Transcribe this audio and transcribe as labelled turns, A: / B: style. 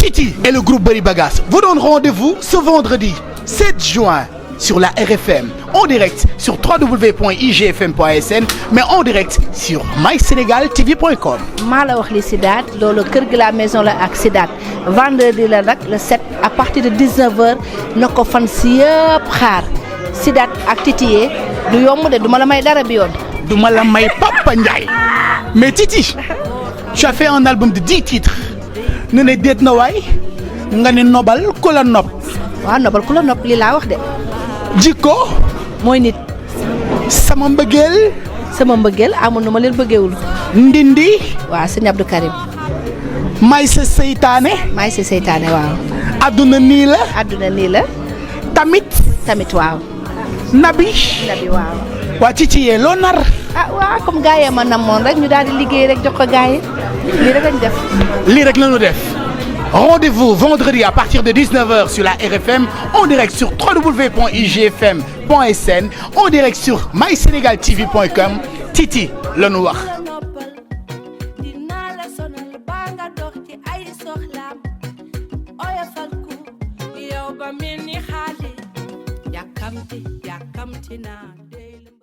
A: Titi et le groupe Bari Bagasse vous donnent rendez-vous ce vendredi 7 juin sur la RFM, en direct sur www.igfm.sn, mais en direct sur mysenegaltv.com.
B: maa la wax li Sidaat loolu kër gi la maison la ak Sidaat vendredi la nag le 7 à partir de 19h na ko fan si yëpp xaar Sidaat ak Titi yee du yomb de duma la may dara bi yoon.
A: duma la may Papa Ndiaye. Mais Titi, tu as fait un album de 10 titres. nga ne déet na waay nga ne nobal ku la nopp.
B: waaw nobal ku la nopp lii laa wax de.
A: jikko
B: mooy nit.
A: sama mbëggeel
B: amul nu ma leen bëggeewul.
A: ndindi
B: waaw sëñ Abdou Karim.
A: may sa seytaane
B: waaw.
A: adduna nii la. tamit waaw. nabi waaw. waa Titi yee loo nar.
B: waaw comme gars yi ma namoon rek ñu daal di liggéey rek jox ko gars yi
A: lii rek lañu def. Rendez-vous vendredi à partir de 19h sur la RFM, en direct sur www.igfm.sn, en direct sur mysenegaltv.com. Titi la nu wax.
C: Yakamti na